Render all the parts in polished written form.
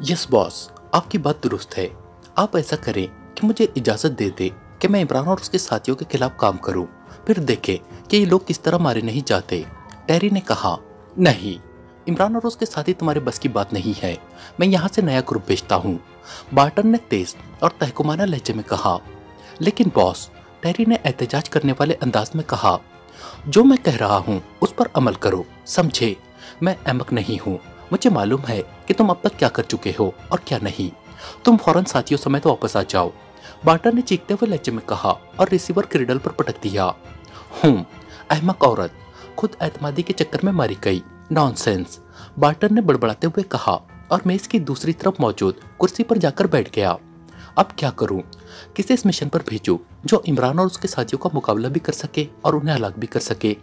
Yes boss, आपकी बात दुरुस्त है। आप ऐसा करें कि मुझे इजाजत दे दे कि मैं इमरान और उसके साथियों के खिलाफ काम करूं, फिर देखें कि ये लोग किस तरह मारे नहीं जाते। टेरी ने कहा, नहीं, इमरान और उसके साथी तुम्हारे बस की बात नहीं है। मैं यहाँ से नया ग्रुप भेजता हूँ। बार्टन ने तेज और तहकुमाना लहजे में कहा। लेकिन बॉस, टेरी ने एहतजाज करने वाले अंदाज में कहा, जो मैं कह रहा हूँ उस पर अमल करो, समझे? मैं अहमक नहीं हूँ। मुझे मालूम है कि तुम अब तक क्या कर चुके हो और क्या नहीं। तुम फौरन साथियों समेत वापस आ जाओ। बार्टर ने चीखते हुए लहजे में कहा और रिसीवर क्रिडल पर पटक दिया। अहमक औरत, खुद एतमादी के चक्कर में मारी गई। नॉनसेंस, बार्टर ने बड़बड़ाते हुए कहा और मेज की दूसरी तरफ मौजूद कुर्सी पर जाकर बैठ गया। अब क्या करूं? किसे इस मिशन पर भेजूं जो इमरान और उसके साथियों का मुकाबला भी कर सके और उन्हें हलाक भी कर सके?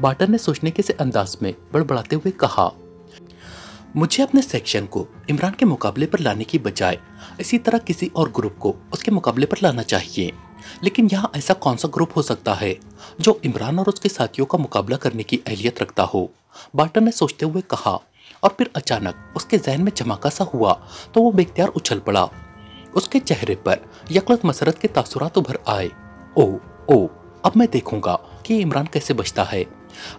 बार्टर ने सोचने के से अंदाज में बड़बड़ाते हुए कहा, मुझे अपने सेक्शन को इमरान के मुकाबले पर लाने की बजाय इसी तरह किसी और ग्रुप को उसके मुकाबले पर लाना चाहिए। लेकिन यहाँ ऐसा कौन सा ग्रुप हो सकता है जो इमरान और उसके साथियों का मुकाबला करने की अहलियत रखता हो? बार्टर ने सोचते हुए कहा और फिर अचानक उसके जहन में झमाका सा हुआ तो वो बेख्तियार उछल पड़ा। उसके चेहरे पर यकलत मसरत के तासुरात उभर आए। ओ, अब मैं देखूंगा कि इमरान कैसे बचता है।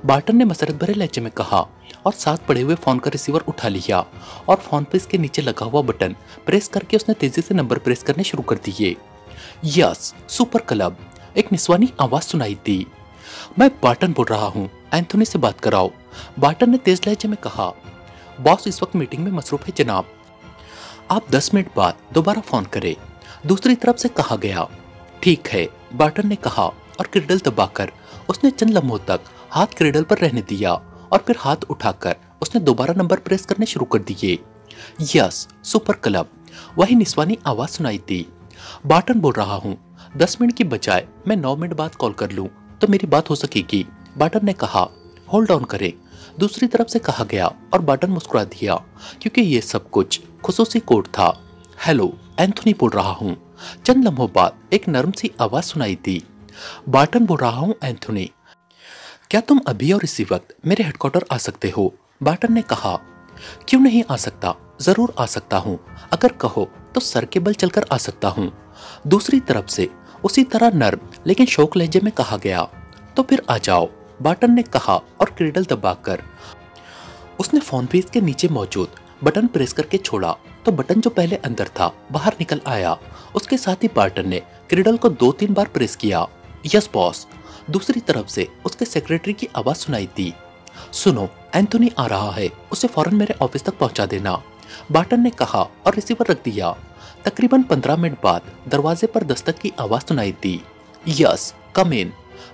बार्टन ने मसरत भरे लहजे में कहा और साथ पड़े हुए फोन का रिसीवर उठा लिया और फोन पे इसके नीचे लगा हुआ बटन प्रेस करके उसने तेजी से नंबर प्रेस करने शुरू कर दिए। यस, सुपर क्लब, एक निस्वानी आवाज सुनाई दी। मैं बार्टन बोल रहा हूँ, एंथोनी से बात कराओ। बार्टन ने तेज लहजे में कहा। बॉस इस वक्त मीटिंग में मसरूफ है जनाब, आप 10 मिनट बाद दोबारा फोन करें, दूसरी तरफ से कहा गया। ठीक है, बार्टन ने कहा और क्रिडल दबाकर उसने चंद लम्हों तक हाथ क्रिडल पर रहने दिया और फिर हाथ उठाकर उसने दोबारा नंबर प्रेस करने शुरू कर दिए। यस, सुपर क्लब, वही निस्वानी आवाज सुनाई दी। बार्टन बोल रहा हूँ, 10 मिनट की बजाय मैं 9 मिनट बाद कॉल कर लूँ तो मेरी बात हो सकेगी। बार्टन ने कहा। होल्ड ऑन करें, दूसरी तरफ से कहा गया और बार्टन मुस्कुरा दिया क्योंकि ये सब कुछ खुसूसी कोड था। हेलो, एंथोनी बोल रहा हूँ। चंद लम्हों बाद एक नरम सी आवाज सुनाई दी। बार्टन बोल रहा हूँ एंथोनी, क्या तुम अभी और इसी वक्त मेरे हेडक्वार्टर आ सकते हो? बार्टन ने कहा। क्यों नहीं आ सकता, जरूर आ सकता हूँ। अगर कहो तो सर के बल चलकर आ सकता हूँ। दूसरी तरफ से उसी तरह नर्म लेकिन शौक लहजे में कहा गया। तो फिर आ जाओ, बार्टन ने कहा और क्रिडल दबाकर उसने फोन पे इसके नीचे मौजूद बटन प्रेस करके छोड़ा तो बटन जो पहले अंदर था बाहर निकल आया। उसके साथ ही बार्टन ने क्रिडल को 2-3 बार प्रेस किया। यस बॉस, दूसरी तरफ से उसके सेक्रेटरी की आवाज सुनाई दी। सुनो, एंथोनी आ रहा है, उसे फौरन मेरे ऑफिस तक पहुंचा देना। बार्टन ने कहा और रिसीवर रख दिया। तकरीबन 15 मिनट बाद दरवाजे पर दस्तक की आवाज सुनाई दी। यस, कम इन,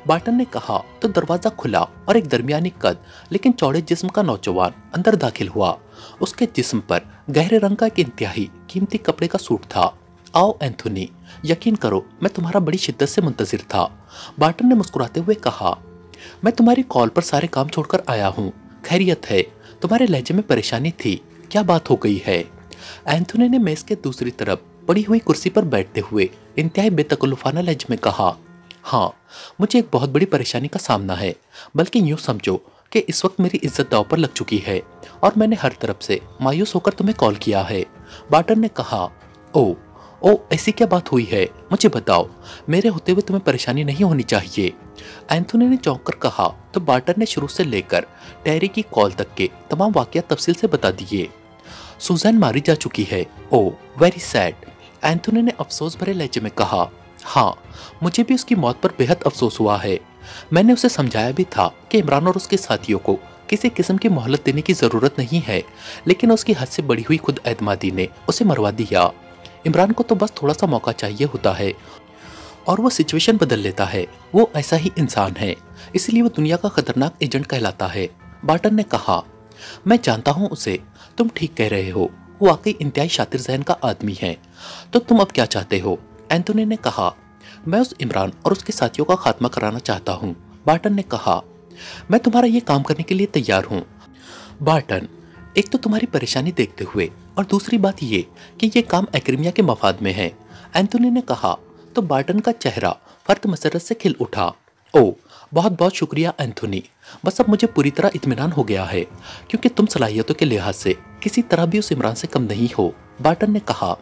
बार्टन ने कहा तो दरवाजा खुला और एक दरमियानी कद लेकिन चौड़े जिस्म का नौजवान अंदर दाखिल हुआ। उसके जिस्म पर गहरे रंग का एक इंतहाई कीमती कपड़े का सूट था। आओ एंथोनी, यकीन करो मैं तुम्हारा बड़ी शिद्दत से मुंतजिर था। बार्टन ने मुस्कुराते हुए कहा। मैं तुम्हारी कॉल पर सारे काम छोड़कर आया हूँ। खैरियत है? तुम्हारे लहजे में परेशानी थी, क्या बात हो गई है? एंथोनी ने मेज के दूसरी तरफ पड़ी हुई कुर्सी पर बैठते हुए इंतहाई बेतकल्लुफाना लहजे में कहा। हाँ, मुझे एक बहुत बड़ी परेशानी का सामना है, बल्कि यूं समझो कि इस वक्त मेरी इज्जत दांव पर लग चुकी है और मैंने हर तरफ से मायूस होकर तुम्हें कॉल किया है। बार्टन ने कहा। ओ, ऐसी क्या बात हुई है, मुझे बताओ, मेरे होते हुए तुम्हें परेशानी नहीं होनी चाहिए। एंथोनी ने चौंक कर कहा तो बार्टन ने शुरू से लेकर टेरी की कॉल तक के तमाम वाकया तफसील से बता दिए। सुजैन मारी जा चुकी है। ओ, वेरी सैड, एंथोनी ने अफसोस भरे लहजे में कहा। हाँ, मुझे भी उसकी मौत पर बेहद अफसोस हुआ है। मैंने उसे समझाया भी था कि इमरान और उसके साथियों को किसी किस्म की मोहलत देने की जरूरत नहीं है, लेकिन उसकी हद से बढ़ी हुई खुद एतमादी ने उसे मरवा दिया। इमरान को तो बस थोड़ा सा मौका चाहिए होता है और वो सिचुएशन बदल लेता है। वो ऐसा ही इंसान है, इसलिए वो दुनिया का खतरनाक एजेंट कहलाता है। बार्टन ने कहा। मैं जानता हूँ उसे, तुम ठीक कह रहे हो, वो वाकई इंतहाई शातिर जहन का आदमी है। तो तुम अब क्या चाहते हो? एंथोनी ने कहा। मैं उस इमरान और उसके साथियों का खात्मा कराना चाहता हूँ। बार्टन ने कहा। मैं तुम्हारा ये काम करने के लिए तैयार हूँ। बार्टन, एक तो तुम्हारी परेशानी देखते हुए और दूसरी बात ये कि ये काम एक्रीमिया के मफाद में है, एंथोनी ने कहा तो बार्टन का चेहरा फर्द मसरत से खिल उठा। ओ, बहुत बहुत शुक्रिया एंथोनी। बस अब मुझे पूरी तरह इत्मीनान हो गया है, क्योंकि तुम सलाहियतों के लिहाज से किसी तरह भी उस इमरान से कम नहीं हो, बार्टन ने कहा।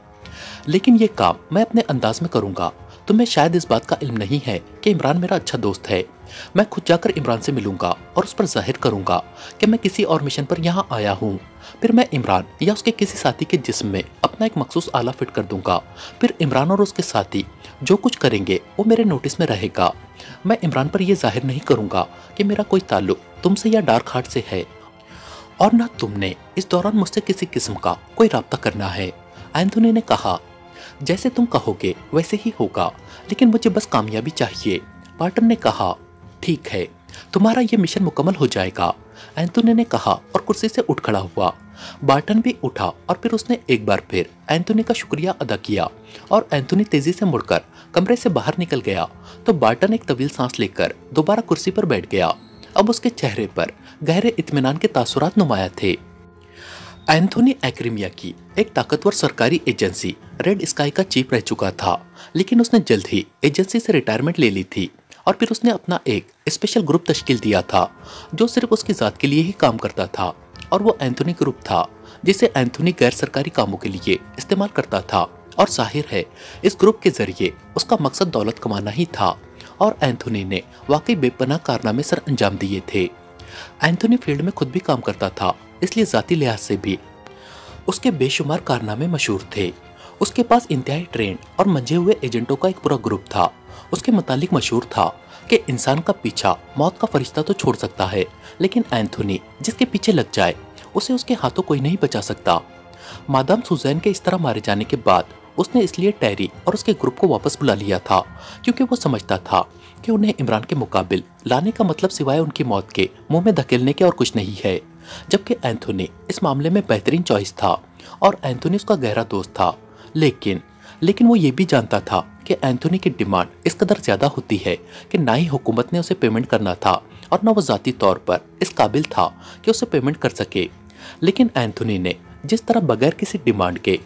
लेकिन ये काम मैं अपने अंदाज में करूंगा। तुम्हें शायद इस बात का इल्म नहीं है कि इमरान मेरा अच्छा दोस्त है। मैं खुद जाकर इमरान से मिलूंगा और उस पर जाहिर करूंगा कि मैं किसी और मिशन पर यहाँ आया हूँ। फिर मैं इमरान या उसके किसी साथी के जिस्म में अपना एक मखसूस आला फिट कर दूंगा। फिर इमरान और उसके साथी जो कुछ करेंगे वो मेरे नोटिस में रहेगा। मैं इमरान पर यह जाहिर नहीं करूंगा कि मेरा कोई ताल्लुक तुमसे या डार्क हार्ट से है, और न तुमने इस दौरान मुझसे किसी किस्म का कोई राब्ता करना है। एंथोनी ने कहा। जैसे तुम कहोगे वैसे ही होगा, लेकिन मुझे बस कामयाबी चाहिए, बार्टन ने कहा। ठीक है, तुम्हारा ये मिशन मुकम्मल हो जाएगा, एंथोनी ने कहा और कुर्सी से उठ खड़ा हुआ। बार्टन भी उठा और फिर उसने एक बार फिर एंथोनी का शुक्रिया अदा किया और एंथोनी तेजी से मुड़कर कमरे से बाहर निकल गया तो बार्टन एक तवील सांस लेकर दोबारा कुर्सी पर बैठ गया। अब उसके चेहरे पर गहरे इत्मीनान के तासुरात नुमाया थे। एंथोनी एक्रीमिया की एक ताकतवर सरकारी एजेंसी रेड स्काई का चीफ रह चुका था, लेकिन उसने जल्द ही एजेंसी से रिटायरमेंट ले ली थी और फिर उसने अपना एक स्पेशल ग्रुप तश्कील दिया था जो सिर्फ उसकी जात के लिए ही काम करता था, और वो एंथोनी ग्रुप था जिसे एंथोनी गैर सरकारी कामों के लिए इस्तेमाल करता था। और जाहिर है इस ग्रुप के जरिए उसका मकसद दौलत कमाना ही था, और एंथोनी ने वाकई बेपनाह कारनामे सर अंजाम दिए थे। एंथोनी फील्ड में खुद भी काम करता था, इसलिए जाती लिहाज से भी उसके बेशुमार कारनामे मशहूर थे। उसके पास इंतहाई ट्रेंड और मंझे हुए एजेंटों का एक पूरा ग्रुप था। उसके मुतालिक मशहूर था कि इंसान का पीछा मौत का फरिश्ता तो छोड़ सकता है, लेकिन एंथोनी जिसके पीछे लग जाए उसे उसके हाथों कोई नहीं बचा सकता। मादाम सुजैन के इस तरह मारे जाने के बाद उसने इसलिए टैरी और उसके ग्रुप को वापस बुला लिया था, क्योंकि वो समझता था कि उन्हें इमरान के मुकाबिल लाने का मतलब सिवाय उनकी मौत के मुंह में धकेलने के और कुछ नहीं है। जबकि एंथोनी इस मामले में बेहतरीन चॉइस था और एंथोनी उसका गहरा दोस्त था। लेकिन वो ये भी जानता था कि एंथोनी की डिमांड इस कदर ज्यादा होती है कि ना ही हुकूमत ने उसे पेमेंट करना था और न वो जाती तौर पर इस काबिल था कि उसे पेमेंट कर सके। लेकिन एंथोनी ने जिस तरह बगैर किसी डिमांड के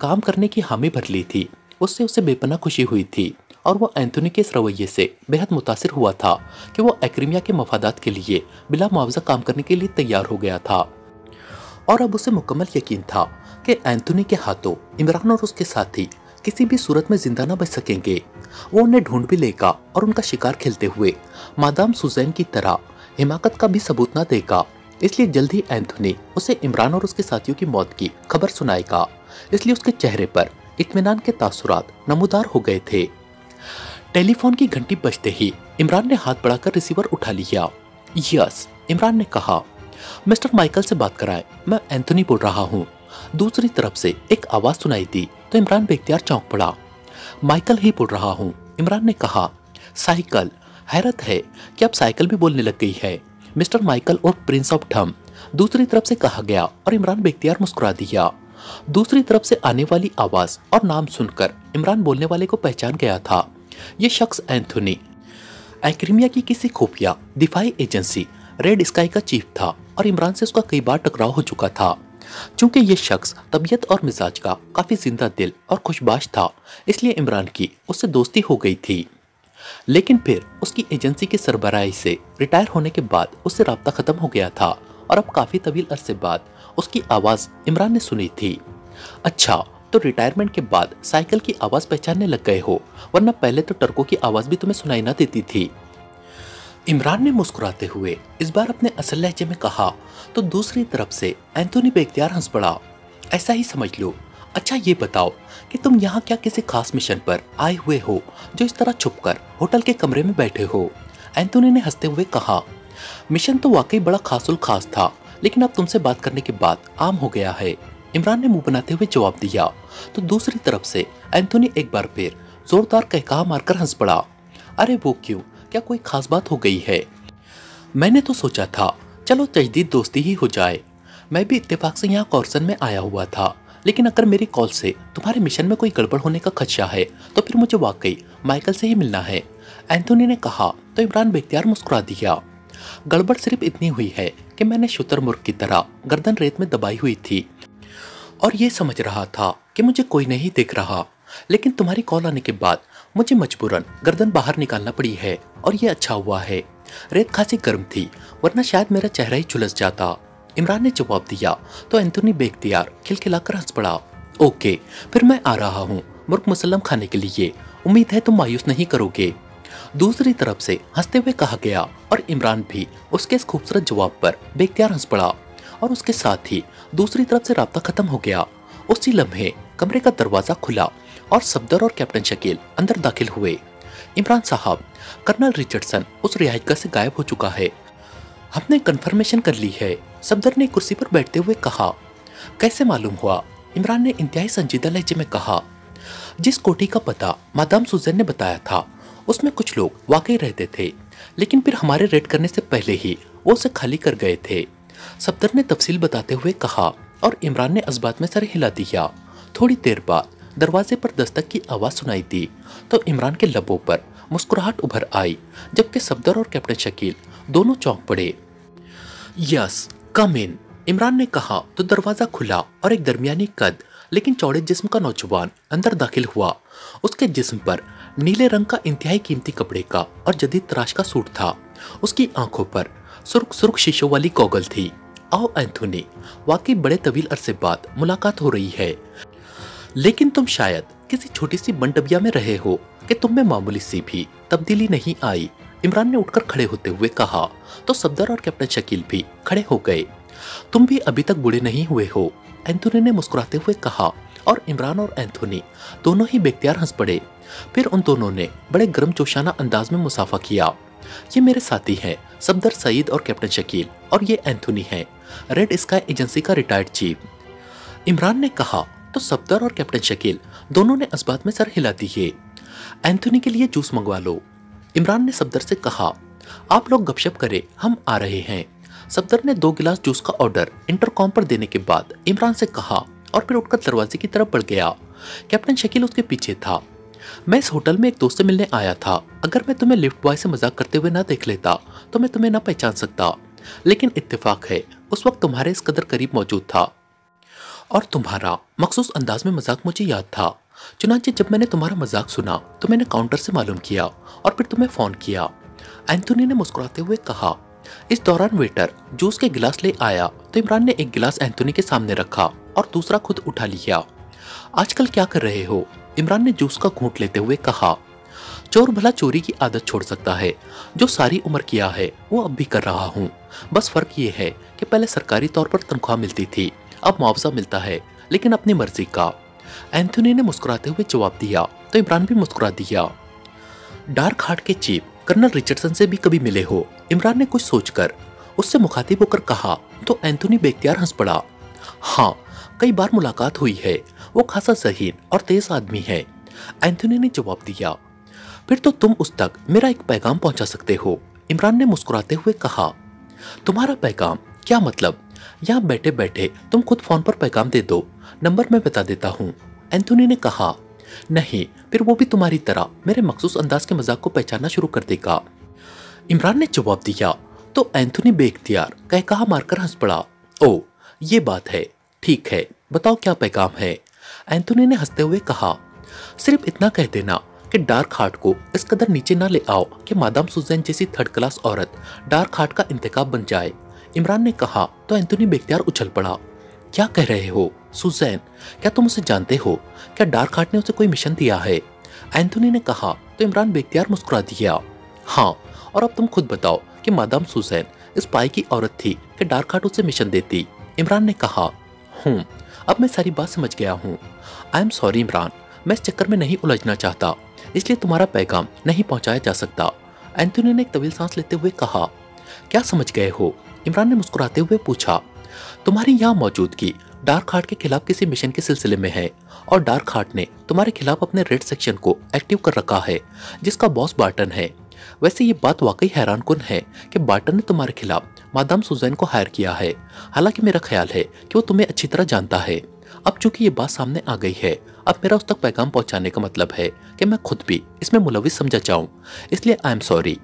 काम करने की हामी भर ली थी, उससे उसे बेपनाह खुशी हुई थी, और वो एंथोनी के इस रवैये से बेहद मुतासिर हुआ था कि वो एक्रीमिया के मफादात के लिए बिला मुआवजा काम करने के लिए तैयार हो गया था। और अब उसे मुकम्मल यकीन था कि एंथोनी के हाथों इमरान और उसके साथी किसी भी सूरत में जिंदा न बच सकेंगे। वो उन्हें ढूंढ भी लेगा और उनका शिकार खेलते हुए मादाम सुजैन की तरह हिमाकत का भी सबूत न देगा। इसलिए जल्द ही एंथोनी उसे इमरान और उसके साथियों की मौत की खबर सुनाएगा। इसलिए उसके चेहरे पर इत्मीनान के तासुरात नमूदार हो गए थे। टेलीफोन की घंटी बजते ही इमरान ने हाथ बढ़ाकर रिसीवर उठा लिया। यस, इमरान ने कहा। मिस्टर माइकल से बात कराएं, मैं एंथोनी बोल रहा हूँ। दूसरी तरफ से एक आवाज सुनाई दी तो इमरान बेख्तियार चौंक पड़ा। माइकल ही बोल रहा हूँ, इमरान ने कहा। साइकिल? हैरत है कि अब साइकिल भी बोलने लग गई है। मिस्टर माइकल और प्रिंस ऑफ ठम, दूसरी तरफ से कहा गया और इमरान बेख्तियार मुस्कुरा दिया। दूसरी तरफ से आने वाली आवाज और नाम सुनकर इमरान बोलने वाले को पहचान गया था। ये शख्स एंथोनी एक्रीमिया की किसी खुफिया दिफाई एजेंसी रेड स्काई का चीफ था और इमरान से उसका कई बार टकराव हो चुका था। चूंकि ये शख्स तबीयत और मिजाज का काफी जिंदा दिल और खुशबाश था, इसलिए इमरान की उससे दोस्ती हो गई थी। लेकिन फिर उसकी एजेंसी की सरबराही से रिटायर होने के बाद उससे राब्ता खत्म हो गया था और अब काफी तवील अरसे बाद उसकी आवाज इमरान ने सुनी थी। अच्छा, तो रिटायरमेंट के बाद साइकिल की आवाज पहचानने लग गए हो, वरना पहले तो टर्को की आवाज भी तुम्हें सुनाई ना देती थी। इमरान ने मुस्कुराते हुए इस बार अपने असल लहजे में कहा तो दूसरी तरफ से एंथोनी बेख्तियार हंस पड़ा। ऐसा ही समझ लो। अच्छा ये बताओ कि तुम यहाँ क्या किसी खास मिशन पर आए हुए हो जो इस तरह छुपकर होटल के कमरे में बैठे हो? एंथोनी ने हंसते हुए कहा। मिशन तो वाकई बड़ा खासुल खास था, लेकिन अब तुमसे बात करने के बाद आम हो गया है, इमरान ने मुंह बनाते हुए जवाब दिया। तो दूसरी तरफ से एंथोनी एक बार फिर जोरदार कहकहा मारकर हंस पड़ा। अरे वो क्यों, क्या कोई खास बात हो गई है? मैंने तो सोचा था चलो तजदीद दोस्ती ही हो जाए। मैं भी इत्तेफाक से यहाँ कॉर्सन में आया हुआ था, लेकिन अगर मेरी कॉल से तुम्हारे मिशन में कोई गड़बड़ होने का खदशा है तो फिर मुझे वाकई माइकल से ही मिलना है, एंथोनी ने कहा तो इमरान बेख्तियार मुस्कुरा दिया। गड़बड़ सिर्फ इतनी हुई है कि मैंने शुतुरमुर्ग की तरह गर्दन रेत में दबाई हुई थी और ये समझ रहा था कि मुझे कोई नहीं देख रहा, लेकिन तुम्हारी कॉल आने के बाद मुझे मजबूरन गर्दन बाहर निकालना पड़ी है और ये अच्छा हुआ है। रेत खासी गर्म थी, वरना शायद मेरा चेहरा ही झुलस जाता। इमरान ने जवाब दिया तो एंथोनी बेख्तियार खिलखिलाकर हंस पड़ा। ओके, फिर मैं आ रहा हूँ मुर्ग मुसल्लम खाने के लिए। उम्मीद है तुम मायूस नहीं करोगे, दूसरी तरफ से हंसते हुए कहा गया, और इमरान भी उसके इस खूबसूरत जवाब पर बेख्तियार हंस पड़ा और उसके साथ ही दूसरी तरफ से राब्ता खत्म हो गया। उसी लम्हे कमरे का दरवाजा खुला और सफदर और कैप्टन शकील अंदर दाखिल हुए। इमरान साहब, कर्नल रिचर्डसन उस रिहायतगाह से गायब हो चुका है, हमने कंफर्मेशन कर ली है, सफदर ने कुर्सी पर बैठते हुए कहा। कैसे मालूम हुआ? इमरान ने इंतहाई संजीदा लहजे में कहा। जिस कोठी का पता मादाम सुजैन ने बताया था उसमें कुछ लोग वाकई रहते थे, लेकिन फिर हमारे रेड करने से पहले ही वो उसे खाली कर गए थे, सफदर ने तफसील बताते हुए कहा, और इमरान ने इस बात में सर हिला दिया। थोड़ी देर बाद दरवाजे पर दस्तक की आवाज सुनाई दी तो इमरान के लबों पर मुस्कुराहट उभर आई, जबकि सफदर और कैप्टन शकील दोनों चौंक पड़े। यस, कम इन, इमरान ने कहा तो दरवाजा खुला और एक दरमियानी कद लेकिन चौड़े जिस्म का नौजवान अंदर दाखिल हुआ। उसके जिस्म पर नीले रंग का इंतहाई कीमती कपड़े का और जदीद तराश का सूट था। उसकी आंखों पर सुर्ख सुर्ख शीशों वाली गॉगल थी। आओ एंथोनी, वाकई बड़े तवील अरसे बाद मुलाकात हो रही है, लेकिन तुम शायद किसी छोटी सी बंटबिया में रहे हो कि तुम में मामूली सी भी तब्दीली नहीं आई। इमरान ने उठकर खड़े होते हुए कहा तो सफदर और कैप्टन शकील भी खड़े हो गए। तुम भी अभी तक बूढ़े नहीं हुए हो, एंथोनी ने मुस्कुराते हुए कहा, और इमरान और एंथोनी दोनों ही बेख्तियार हंस पड़े। फिर उन दोनों ने बड़े गर्मजोशाना अंदाज में मुसाफा किया। ये मेरे साथी हैं सफदर सईद और कैप्टन शकील, और ये एंथोनी हैं, रेड स्काई एजेंसी का रिटायर्ड चीफ, इमरान ने कहा तो सफदर और कैप्टन शकील दोनों ने इस बात में सर हिला दिए। एंथोनी के लिए जूस मंगवा लो, इमरान ने सफदर से कहा। आप लोग गपशप करें, हम आ रहे हैं। सफदर ने 2 गिलास जूस का ऑर्डर इंटरकॉम पर देने के बाद इमरान से कहा और फिर उठकर दरवाजे की तरफ बढ़ गया। कैप्टन शकील उसके पीछे था। मैं इस होटल में एक दोस्त से मिलने आया था। अगर मैं तुम्हें लिफ्ट बॉय से मजाक करते हुए ना देख लेता तो मैं तुम्हें ना पहचान सकता, लेकिन इत्तेफाक है उस वक्त तुम्हारे इस कदर करीब मौजूद था और तुम्हारा मखसूस अंदाज में मजाक मुझे याद था। चुनांचे जब मैंने तुम्हारा मजाक सुना तो मैंने काउंटर से मालूम किया और फिर तुम्हें फोन किया, एंथोनी ने मुस्कुराते हुए कहा। इस दौरान वेटर जूस के गिलास ले आया तो इमरान ने एक गिलास एंथोनी के सामने रखा और दूसरा खुद उठा लिया। आजकल क्या कर रहे हो? इमरान ने जूस का घूंट लेते हुए कहा। चोर भला चोरी की आदत छोड़ सकता है, जो सारी उम्र किया है वो अब भी कर रहा हूँ। बस फर्क ये है कि पहले सरकारी तौर पर तनख्वाह मिलती थी, अब मुआवजा मिलता है, लेकिन अपनी मर्जी का, एंथोनी ने मुस्कुराते हुए जवाब दिया तो इमरान भी मुस्कुरा दिया। डार्क हार्ट के चीफ कर्नल रिचर्डसन से भी कभी मिले हो? इमरान ने कुछ सोचकर उससे मुखातिब होकर कहा तो एंथोनी बेख्तियार हंस पड़ा। हाँ, कई बार मुलाकात हुई है, वो खासा ज़हीन और तेज आदमी है, एंथोनी ने जवाब दिया। फिर तो तुम उस तक मेरा एक पैगाम पहुंचा सकते हो, इमरान ने मुस्कुराते हुए कहा। तुम्हारा पैगाम? क्या मतलब? यहाँ बैठे बैठे तुम खुद फोन पर पैगाम दे दो, नंबर मैं बता देता हूँ, एंथोनी ने कहा। नहीं, फिर वो भी तुम्हारी तरह मेरे मखसूस अंदाज के मजाक को पहचानना शुरू कर देगा, इमरान ने जवाब दिया तो एंथोनी बेख्तियार कहकहा मारकर हंस पड़ा। ओ, ये बात है, ठीक है, बताओ क्या पैगाम है, एंथोनी ने हंसते हुए कहा। सिर्फ इतना कह देना कि डार्क हार्ट को इस कदर नीचे ना ले आओ कि मादाम सुजैन जैसी थर्ड क्लास औरत डार्क हार्ट का इंतखाब बन जाए, इमरान ने कहा तो एंथोनी बेख्तियार उछल पड़ा। क्या कह रहे हो? सुजैन? क्या तुम उसे जानते हो? क्या डार्क हार्ट ने उसे कोई मिशन दिया है? एंथोनी ने कहा तो इमरान बेख्तियार मुस्कुरा दिया। हाँ, और अब तुम खुद बताओ कि मादाम सुजैन इस पाई की औरत थी कि डार्क हार्ट उसे मिशन देती, इमरान ने कहा। अब मैं सारी बात समझ गया हूँ। आई एम सॉरी इमरान, मैं इस चक्कर में नहीं उलझना चाहता, इसलिए तुम्हारा पैगाम नहीं पहुंचाया जा सकता, एंथोनी ने एक तवील सांस लेते हुए कहा। क्या समझ गए हो? इमरान ने मुस्कुराते हुए पूछा। तुम्हारी यहाँ मौजूदगी डार्क हार्ट के खिलाफ किसी मिशन के सिलसिले में है और डार्क हार्ट ने तुम्हारे खिलाफ अपने रेड सेक्शन को एक्टिव कर रखा है, जिसका बॉस बार्टन है। वैसे ये बात वाकई हैरानकुन है कि बार्टन ने तुम्हारे खिलाफ मादाम सुजैन को हायर किया है, हालांकि मेरा ख्याल है कि वो तुम्हें अच्छी तरह जानता है। अब चूंकि ये बात सामने आ गई है, अब मेरा उस तक पैगाम पहुंचाने का मतलब है कि मैं खुद भी इसमें मुलविस समझा जाऊं, इसलिए आई एम सॉरी,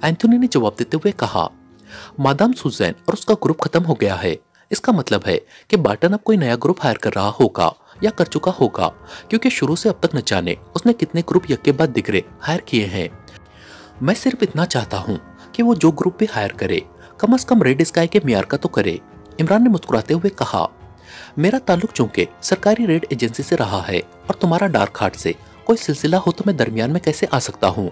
एंथोनी ने जवाब देते हुए कहा। मादाम सुजैन और उसका ग्रुप खत्म हो गया है, इसका मतलब है कि बार्टन अब कोई नया ग्रुप हायर कर रहा होगा या कर चुका होगा, क्योंकि शुरू से अब तक न जाने उसने कितने ग्रुप यक के बाद दिगरे हायर किए हैं। मैं सिर्फ इतना चाहता हूँ कि वो जो ग्रुप भी हायर करे कम से कम रेड स्काई के मियार का तो करे। इमरान ने मुस्कुराते हुए कहा, मेरा ताल्लुक चूंकि सरकारी रेड एजेंसी से रहा है और तुम्हारा डार्क हार्ट से कोई सिलसिला हो तो मैं दरमियान में कैसे आ सकता हूँ।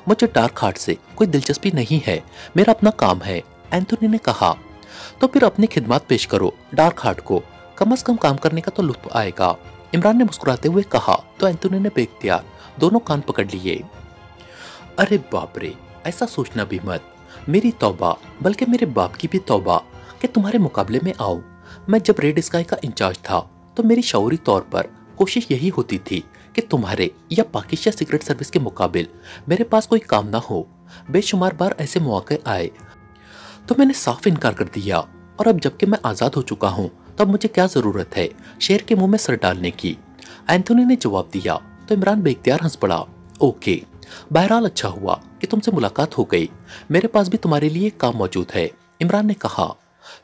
मुझे डार्क हार्ट से कोई दिलचस्पी नहीं है, मेरा अपना काम है। एंथोनी ने कहा, तो फिर अपनी खिदमत पेश करो डार्क हार्ट को, कम से कम काम करने का तो लुत्फ आएगा। इमरान ने मुस्कुराते हुए कहा तो एंथोनी ने बेख्तियार दोनों कान पकड़ लिए। अरे बाप रे, ऐसा सोचना भी मत। मेरी तौबा, बल्कि मेरे बाप की भी तौबा कि तुम्हारे मुकाबले में आऊं। मैं जब रेड स्काई का इंचार्ज था तो मेरी शऊरी तौर पर कोशिश यही होती थी कि तुम्हारे या पाकिस्तान सीक्रेट सर्विस के मुकाबिल मेरे पास कोई काम ना हो। बेशुमार बार ऐसे मौके आए तो मैंने साफ इनकार कर दिया, और अब जबकि मैं आज़ाद हो चुका हूँ तब मुझे क्या ज़रूरत है शेर के मुंह में सर डालने की। एंथोनी ने जवाब दिया तो इमरान बेख्तियार हंस पड़ा। ओके, बहरहाल अच्छा हुआ कि तुमसे मुलाकात हो गई। मेरे पास भी तुम्हारे लिए काम मौजूद है। इमरान ने कहा,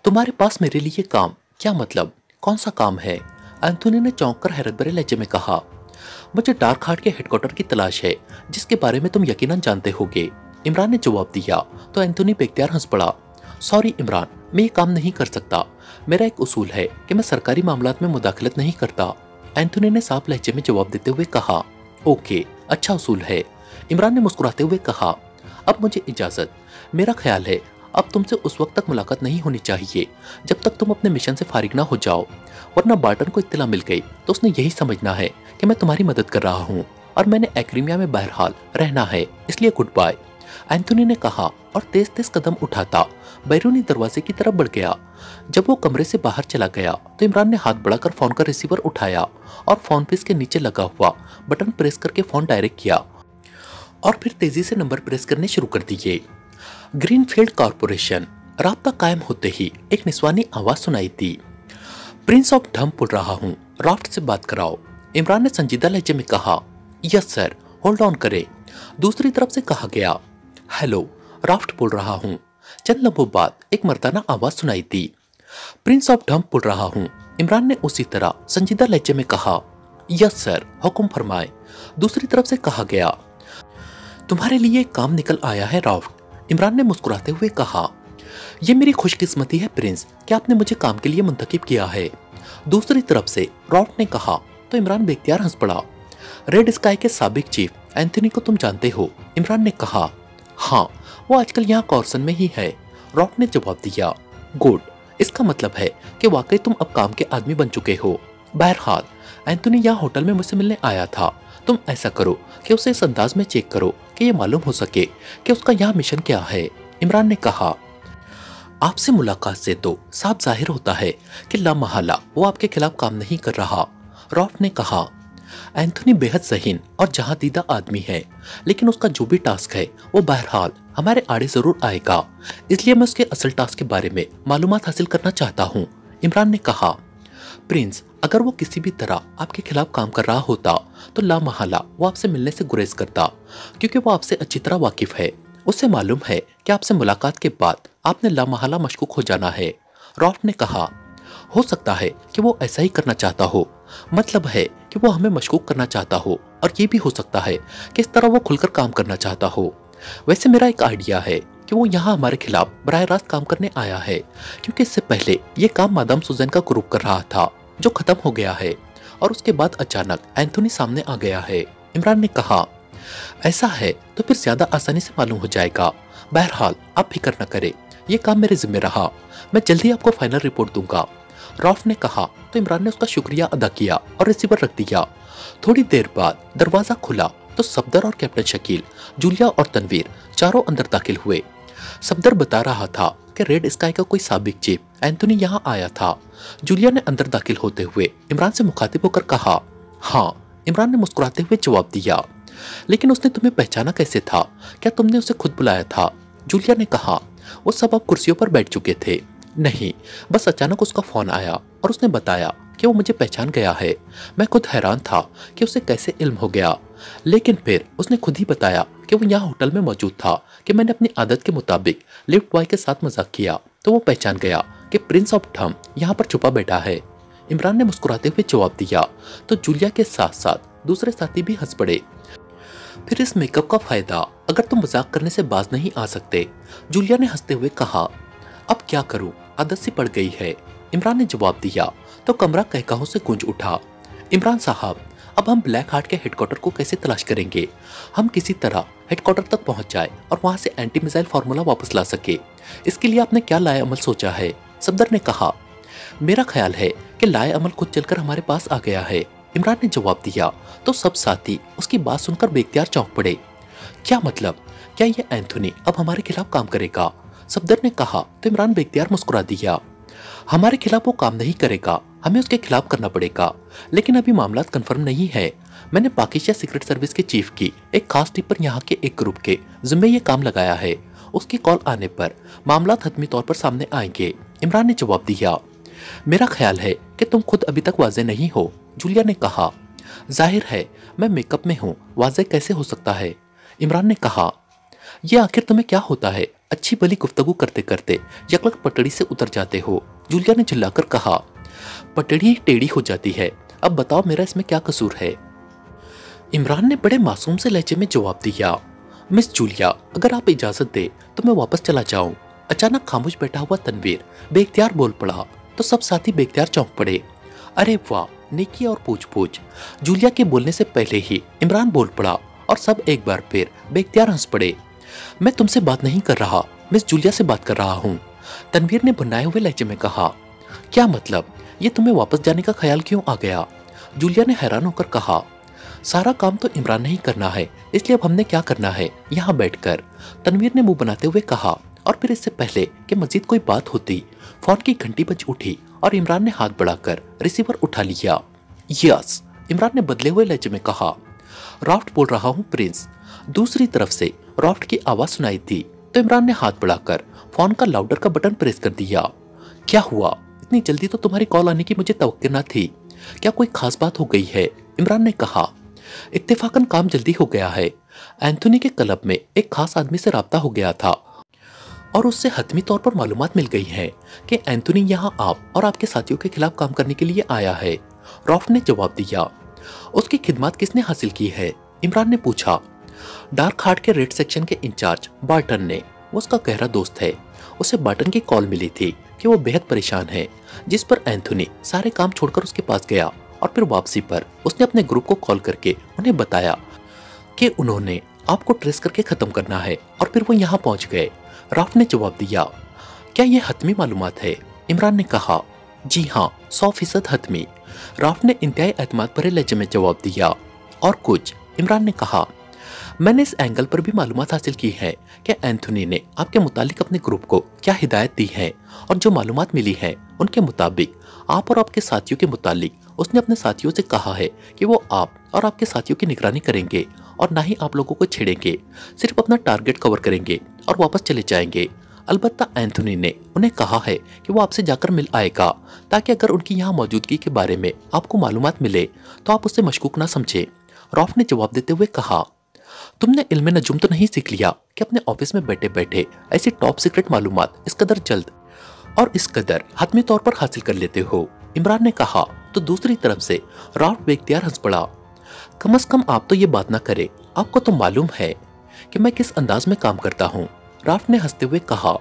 तुम्हारे पास मेरे लिए काम? क्या मतलब, कौन सा काम है? एंथोनी ने चौंक कर हैरत भरे लहजे में कहा, मुझे डार्क हार्ट के हेडक्वार्टर की तलाश है जिसके बारे में तुम यकीनन जानते होगे। इमरान ने जवाब दिया तो एंथोनी बेख्तियार हंस पड़ा। सॉरी इमरान, मैं ये काम नहीं कर सकता। मेरा एक उसूल है कि मैं सरकारी मामलात में मुदाखलत नहीं करता। एंथोनी ने साफ लहजे में जवाब देते हुए कहा, ओके, अच्छा उसूल है। इमरान ने मुस्कुराते हुए कहा, अब मुझे इजाजत। मेरा ख्याल है अब तुमसे उस वक्त तक मुलाकात नहीं होनी चाहिए जब तक तुम अपने मिशन से फारिग ना हो जाओ, वरना बार्टन को इत्तला मिल गई तो उसने यही समझना है कि मैं तुम्हारी मदद कर रहा हूँ और मैंने एक्रीमिया में बहरहाल रहना है, इसलिए गुड बाय। एंथोनी ने कहा और तेज तेज कदम उठाता बैरूनी दरवाजे की तरफ बढ़ गया। जब वो कमरे से बाहर चला गया तो इमरान ने हाथ बढ़ाकर फोन का रिसीवर उठाया और फोन पे के नीचे लगा हुआ बटन प्रेस करके फोन डायरेक्ट किया और फिर तेजी से नंबर प्रेस करने शुरू कर दिए। Greenfield corporation. राब्ता कायम होते ही एक निस्वानी आवाज सुनाई दी, प्रिंस ऑफ ढम बोल रहा हूँ, राफ्ट से बात कराओ। इमरान ने संजीदा लहजे में कहा, यस सर, होल्ड ऑन करे। दूसरी तरफ से कहा गया, हेलो, राफ्ट बोल रहा हूँ। चंद लम्हों बाद एक मर्दाना आवाज सुनाई दी, प्रिंस ऑफ ढम बोल रहा हूँ। इमरान ने उसी तरह संजीदा लहजे में कहा, यस सर, हुक्म फरमाए। दूसरी तरफ से कहा गया, तुम्हारे लिए काम निकल आया है राफ्ट। इमरान ने मुस्कुराते हुए कहा, यह मेरी खुशकिस्मती है प्रिंस कि आपने मुझे काम के लिए मुंतखब किया है। दूसरी तरफ से राफ्ट ने कहा तो इमरान बेख्तियार हंस पड़ा। रेड स्काई के साबिक चीफ एंथोनी को तुम जानते हो? इमरान ने कहा, हाँ, वो आजकल यहाँ कॉर्सन में ही है। राफ्ट ने जवाब दिया, गुड, इसका मतलब है कि वाकई तुम अब काम के आदमी बन चुके हो। बहरहाल एंथोनी यहाँ होटल में मुझसे मिलने आया था। तुम ऐसा करो कि उसे इस अंदाज में चेक करो कि ये मालूम हो सके कि उसका यहाँ मिशन क्या है। इमरान ने कहा, आपसे मुलाकात से तो साफ जाहिर होता है कि लामहला वो आपके खिलाफ काम नहीं कर रहा। रॉफ ने कहा, एंथोनी बेहद ज़हीन और जहांदीदा आदमी है, लेकिन उसका जो भी टास्क है वो बहरहाल हमारे आड़े जरूर आएगा, इसलिए मैं उसके असल टास्क के बारे में मालूमात हासिल करना चाहता हूँ। इमरान ने कहा, प्रिंस, अगर वो किसी भी तरह आपके खिलाफ काम कर रहा होता तो लामहला वो आपसे मिलने से गुरेज करता, क्योंकि वो आपसे अच्छी तरह वाकिफ है। उसे मालूम है कि आपसे मुलाकात के बाद आपने लामहला मशकूक हो जाना है। रॉफ ने कहा, हो सकता है कि वो ऐसा ही करना चाहता हो, मतलब है कि वो हमें मशकूक करना चाहता हो, और ये भी हो सकता है कि इस तरह वो खुलकर काम करना चाहता हो। वैसे मेरा एक आइडिया है कि वो यहाँ हमारे खिलाफ बराह रास्त काम करने आया है, क्योंकि इससे पहले ये काम मादाम सुजैन का ग्रुप कर रहा था जो खत्म हो गया है, और उसके बाद अचानक एंथोनी सामने आ गया है। इमरान ने कहा, ऐसा है तो फिर ज्यादा आसानी से मालूम हो जाएगा। बहरहाल आप फिक्र न करें, ये काम मेरे जिम्मे रहा, मैं जल्दी आपको फाइनल रिपोर्ट दूंगा। रॉफ ने कहा तो इमरान ने उसका शुक्रिया अदा किया और रिसीवर रख दिया। थोड़ी देर बाद दरवाजा खुला तो सफदर और कैप्टन शकील, जूलिया और तनवीर चारों अंदर दाखिल हुए। सफदर बता रहा था कि रेड स्काई का कोई साबिक चीफ एंथोनी यहाँ आया था। जूलिया ने अंदर दाखिल होते हुए इमरान से मुखातिब होकर कहा, हाँ। इमरान ने मुस्कुराते हुए जवाब दिया, लेकिन उसने तुम्हें पहचाना कैसे था? क्या तुमने उसे खुद बुलाया था? जूलिया ने कहा, वो सब अब कुर्सियों पर बैठ चुके थे। नहीं, बस अचानक उसका फोन आया और उसने बताया कि वो मुझे पहचान गया है। मैं खुद हैरान था कि उसे कैसे इल्म हो गया, लेकिन फिर उसने खुद ही बताया कि वो यहाँ होटल में मौजूद था कि मैंने अपनी आदत के मुताबिक लिफ्ट बॉय के साथ मजाक किया तो वो पहचान गया कि प्रिंस ऑफ ढम यहाँ पर छुपा बैठा है। इमरान ने मुस्कुराते हुए जवाब दिया तो जूलिया के साथ साथ दूसरे साथी भी हंस पड़े। फिर इस मेकअप का फायदा अगर तुम मजाक करने से बाज नहीं आ सकते, जूलिया ने हंसते हुए कहा। अब क्या करूं, आदत सी पड़ गई है, इमरान ने जवाब दिया तो कमरा कहकाहों से गूंज उठा। इमरान साहब, अब हम ब्लैक हार्ट के हेडक्वार्टर को कैसे तलाश करेंगे? हम किसी तरह हेडक्वार्टर तक पहुंच जाए और वहां से एंटी मिसाइल फार्मूला वापस ला सके। इसके लिए आपने क्या लाए अमल सोचा है? सफदर ने कहा। मेरा ख्याल है कि लाए अमल खुद चलकर हमारे पास आ गया है, इमरान ने जवाब दिया तो सब साथी उसकी बात सुनकर बेख्तियार चौंक पड़े। क्या मतलब? क्या ये एंथोनी अब हमारे खिलाफ काम करेगा? सफदर ने कहा तो इमरान बेख्तियार मुस्कुरा दिया। हमारे खिलाफ वो काम नहीं करेगा, हमें उसके खिलाफ करना पड़ेगा, लेकिन अभी मामला कंफर्म नहीं है। मैंने पाकिस्तान सीक्रेट सर्विस के चीफ की एक खास टीम पर यहाँ के एक ग्रुप के जिम्मे ये काम लगाया है। उसकी कॉल आने पर मामला हतमी तौर पर सामने आएंगे, इमरान ने जवाब दिया। मेरा ख्याल है कि तुम खुद अभी तक वाजे नहीं हो, जूलिया ने कहा। जाहिर है मैं मेकअप में हूँ, वाजे कैसे हो सकता है? इमरान ने कहा। ये आखिर तुम्हें क्या होता है? अच्छी भली गुफ्तगू करते करते यकलक पटड़ी से उतर जाते हो, जूलिया ने चिल्लाकर कहा। पटड़ी टेढ़ी हो जाती है, अब बताओ मेरा इसमें क्या कसूर है? इमरान ने बड़े मासूम से लहजे में जवाब दिया। मिस जूलिया, अगर आप इजाजत दे तो मैं वापस चला जाऊं। अचानक खामोश बैठा हुआ तनवीर बेख्तियार बोल पड़ा तो सब साथी बेख्तियार चौंक पड़े। अरे वाह, नेकी और पूछ पूछ। जूलिया के बोलने से पहले ही इमरान बोल पड़ा और सब एक बार फिर बेख्तियार हंस पड़े। मैं तुमसे बात नहीं कर रहा, मिस जूलिया से बात कर रहा हूँ, तनवीर ने भुनाए हुए लहजे में कहा। क्या मतलब? ये तुम्हें वापस जाने का ख्याल क्यों आ गया? जूलिया ने हैरान होकर कहा। सारा काम तो इमरान ने ही करना है, इसलिए अब हमने क्या करना है, यहाँ बैठकर, तनवीर ने मुंह बनाते हुए कहा। और फिर इससे पहले कि मजीद कोई बात होती, फोन की घंटी बज उठी और इमरान ने हाथ बढ़ाकर रिसीवर उठा लिया। यस, इमरान ने बदले हुए लहजे में कहा। राफ्ट बोल रहा हूँ प्रिंस। दूसरी तरफ से राफ्ट की आवाज सुनाई थी तो इमरान ने हाथ बढ़ाकर फोन का लाउडर का बटन प्रेस कर दिया। क्या हुआ? इतनी जल्दी तो तुम्हारी कॉल आने की मुझे तवक्को न थी। क्या कोई खास बात हो गई है? इमरान ने कहा। इत्तेफाकन काम जल्दी हो गया है। एंथोनी के क्लब में एक खास आदमी से राब्ता हो गया था और उससे हतमी तौर पर मालूमात मिल गई है कि एंथोनी यहाँ आप और आपके साथियों के खिलाफ काम करने के लिए आया है, रॉफ्ट ने जवाब दिया। उसकी खिदमत किसने हासिल की है? इमरान ने पूछा। डार्क हार्ट के रेड सेक्शन के इंचार्ज बार्टन ने, वो उसका गहरा दोस्त है। उसे बार्टन की कॉल मिली थी कि वो बेहद परेशान है, जिस पर एंथोनी सारे काम छोड़कर उसके पास गया और फिर वापसी पर उसने अपने ग्रुप को कॉल करके उन्हें बताया कि उन्होंने आपको ट्रेस करके खत्म करना है और फिर वो यहाँ पहुंच गए, राफ्ट ने जवाब दिया। क्या ये हतमी मालूमात है? इमरान ने कहा। जी हाँ, 100% हतमी, राफ्ट ने इंतहाई एतमाद भरे लहजे में जवाब दिया। और कुछ? इमरान ने कहा। मैंने इस एंगल पर भी मालूमात हासिल की है कि एंथोनी ने आपके मुतालिक अपने ग्रुप को क्या हिदायत दी है, और जो मालूमात मिली है उनके मुताबिक आप और आपके साथियों के मुतालिक उसने अपने साथियों से कहा है कि वो आप और आपके साथियों की निगरानी करेंगे और ना ही आप लोगों को छेड़ेंगे, सिर्फ अपना टारगेट कवर करेंगे और वापस चले जाएंगे। अलबत्ता एंथोनी ने उन्हें कहा है कि वो आपसे जाकर मिल आएगा, ताकि अगर उनकी यहाँ मौजूदगी के बारे में आपको मालूमात मिले तो आप उससे मशकूक ना समझे, रॉफ ने जवाब देते हुए कहा। तुमने इल्मे नजुम तो नहीं सीख लिया कि अपने ऑफिस में बैठे बैठे ऐसी टॉप सीक्रेट मालूमात इस कदर जल्द और इस कदर हतमी तौर पर हासिल कर लेते हो? इमरान ने कहा। तो दूसरी तरफ से राफ्ट बेख्तियार हंस पड़ा। कम से कम आप तो ये बात ना करे, आपको तो मालूम है कि मैं किस अंदाज में काम करता हूँ, राफ्ट ने हंसते हुए कहा।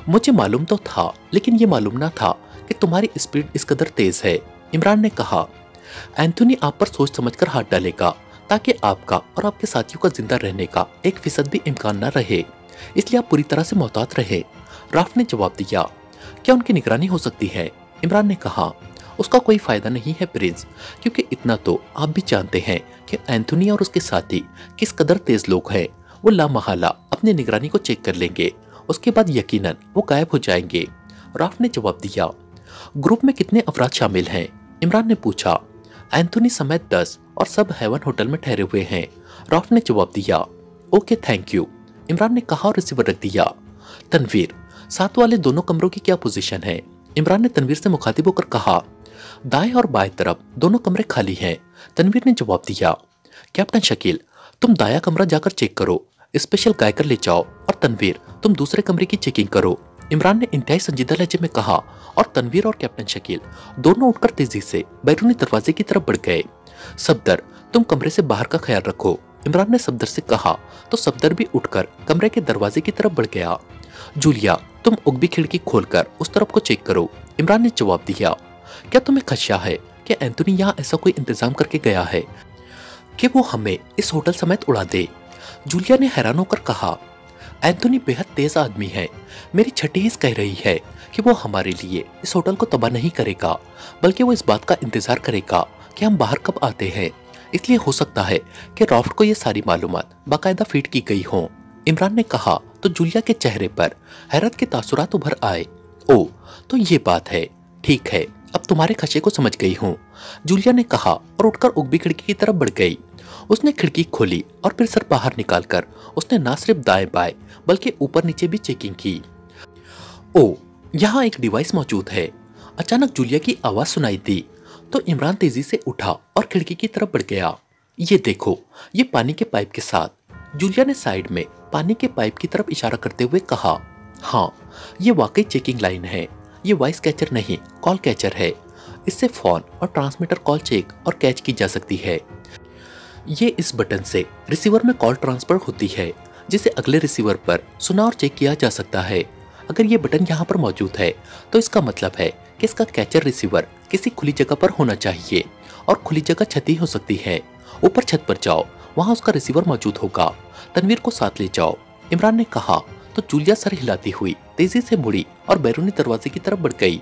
मुझे मालूम तो था, लेकिन ये मालूम ना था कि तुम्हारी स्पीड इस कदर तेज है, इमरान ने कहा। एंथोनी आप पर सोच समझकर हाथ डालेगा, ताकि आपका और आपके साथियों का जिंदा रहने का 1% भी इम्कान न रहे, इसलिए आप पूरी तरह से मोहतात रहे, राफ्ट ने जवाब दिया। क्या उनकी निगरानी हो सकती है? इमरान ने कहा। उसका कोई फायदा नहीं है प्रिंस, क्योंकि इतना तो आप भी जानते हैं कि एंथोनी और उसके साथी किस कदर तेज लोग हैं। वो लामहला अपनी निगरानी को चेक कर लेंगे, उसके बाद यकीनन वो गायब हो जाएंगे, राफ्ट ने जवाब दिया। ग्रुप में कितने अफराद शामिल हैं? इमरान ने पूछा। एंथोनी समेत 10 और सब हेवन होटल में ठहरे हुए हैं, राफ्ट ने जवाब दिया। ओके थैंक यू, इमरान ने कहा और रिसीवर रख दिया। तनवीर, साथ वाले दोनों कमरों की क्या पोजीशन है? इमरान ने तनवीर से मुखातिब होकर कहा। दाएं और बाएं तरफ दोनों कमरे खाली हैं, तनवीर ने जवाब दिया। कैप्टन शकील, तुम दाया कमरा जाकर चेक करो, स्पेशल गायकर ले जाओ, और तनवीर तुम दूसरे कमरे की चेकिंग करो, इमरान ने इंतहाई संजीदा लहजे में कहा। और तनवीर और कैप्टन शकील दोनों उठकर तेजी से बैरूनी दरवाजे की तरफ बढ़ गए। सफदर, तुम कमरे से बाहर का ख्याल रखो, इमरान ने सफदर से कहा तो सफदर भी उठकर कमरे के दरवाजे की तरफ बढ़ गया। जूलिया, तुम उगबी खिड़की खोलकर उस तरफ को चेक करो, इमरान ने जवाब दिया। क्या तुम्हें खदशा है कि एंथोनी यहाँ ऐसा कोई इंतजाम करके गया है कि वो हमें इस होटल समेत उड़ा दे? जूलिया ने हैरान होकर कहा, एंथोनी बेहद तेज आदमी है। मेरी छठी हिस्स कह रही है कि वो हमारे लिए इस होटल को तबाह नहीं करेगा, बल्कि वो इस बात का इंतजार करेगा कि हम बाहर कब आते हैं। इसलिए हो सकता है कि रॉफ्ट को ये सारी मालूमात बाकायदा फीड की गई हों। इमरान ने कहा तो जूलिया के चेहरे पर हैरत के तासुरात उभर आए। ओ, तो ये बात है, ठीक है, अब तुम्हारे खदशे को समझ गई हूँ, जूलिया ने कहा और उठकर उगबी खिड़की की तरफ बढ़ गई। उसने खिड़की खोली और फिर सर बाहर निकालकर उसने ना सिर्फ दाएं बाएं बल्कि ऊपर नीचे भी चेकिंग की। ओ, यहाँ एक डिवाइस मौजूद है, अचानक जूलिया की आवाज सुनाई दी तो इमरान तेजी से उठा और खिड़की की तरफ बढ़ गया। ये देखो, ये पानी के पाइप के साथ, जूलिया ने साइड में पानी के पाइप की तरफ इशारा करते हुए कहा। हाँ, ये वाकई चेकिंग लाइन है, ये वॉइस कैचर नहीं कॉल कैचर है। इससे फोन और ट्रांसमीटर कॉल चेक और कैच की जा सकती है। ये इस बटन से रिसीवर में कॉल ट्रांसफर होती है, जिसे अगले रिसीवर पर सुना और चेक किया जा सकता है। अगर ये बटन यहाँ पर मौजूद है तो इसका मतलब है कि इसका कैचर रिसीवर किसी खुली जगह पर होना चाहिए, और खुली जगह छत ही हो सकती है। ऊपर छत पर जाओ, वहाँ उसका रिसीवर मौजूद होगा। तनवीर को साथ ले जाओ, इमरान ने कहा तो जूलिया सर हिलाती हुई तेजी से मुड़ी और बैरूनी दरवाजे की तरफ बढ़ गई।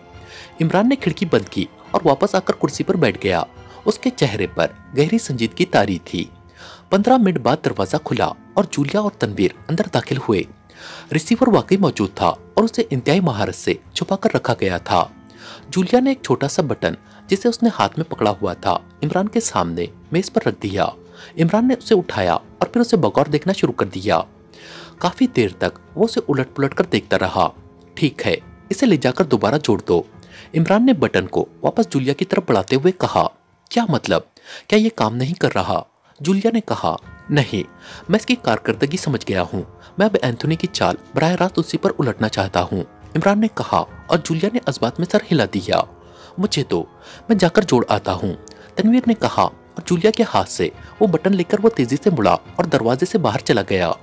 इमरान ने खिड़की बंद की और वापस आकर कुर्सी पर बैठ गया। उसके चेहरे पर गहरी संजीदगी तारी थी। 15 मिनट बाद दरवाजा खुला और जूलिया और तनवीर अंदर दाखिल हुए। रिसीवर वाकई मौजूद था और उसे इंतहाई महारत से छुपाकर रखा गया था। जूलिया ने एक छोटा सा बटन जिसे उसने हाथ में पकड़ा हुआ था इमरान के सामने मेज पर रख दिया। इमरान ने उसे उठाया और फिर उसे बगौर देखना शुरू कर दिया। काफी देर तक वो उसे उलट पुलट कर देखता रहा। ठीक है, इसे ले जाकर दोबारा जोड़ दो, इमरान ने बटन को वापस जूलिया की तरफ बढ़ाते हुए कहा। क्या मतलब, क्या ये काम नहीं कर रहा? जूलिया ने कहा। नहीं, मैं इसकी कारकर्दगी समझ गया हूँ। मैं अब एंथोनी की चाल बराह रास्त उसी पर उलटना चाहता हूँ, इमरान ने कहा और जूलिया ने जज्बात में सर हिला दिया। मुझे तो, मैं जाकर जोड़ आता हूँ, तनवीर ने कहा और जूलिया के हाथ से वो बटन लेकर वो तेजी से मुड़ा और दरवाजे से बाहर चला गया,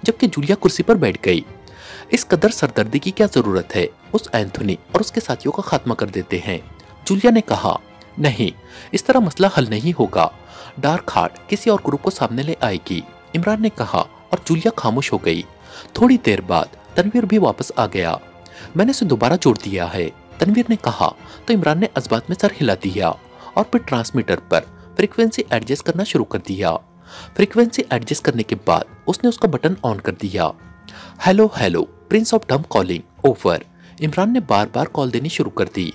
जबकि जूलिया कुर्सी पर बैठ गई। इस कदर सरदर्दी की क्या जरूरत है? उस एंथोनी और उसके साथियों का खात्मा कर देते हैं, जूलिया ने कहा। नहीं, इस तरह मसला हल नहीं होगा। डार्क हार्ट किसी और ग्रुप को सामने ले आएगी, इमरान ने कहा और जूलिया खामोश हो गई। थोड़ी देर बाद तनवीर भी वापस आ गया। मैंने उसे दोबारा जोड़ दिया है, तनवीर ने कहा तो इमरान ने जज्बात में सर हिला दिया और फिर ट्रांसमीटर पर फ्रीक्वेंसी एडजस्ट करना शुरू कर दिया। फ्रीक्वेंसी एडजस्ट करने के बाद उसने उसका बटन ऑन कर दिया। हेलो हेलो, प्रिंस ऑफ डम कॉलिंग ओवर, इमरान ने बार बार कॉल देनी शुरू कर दी।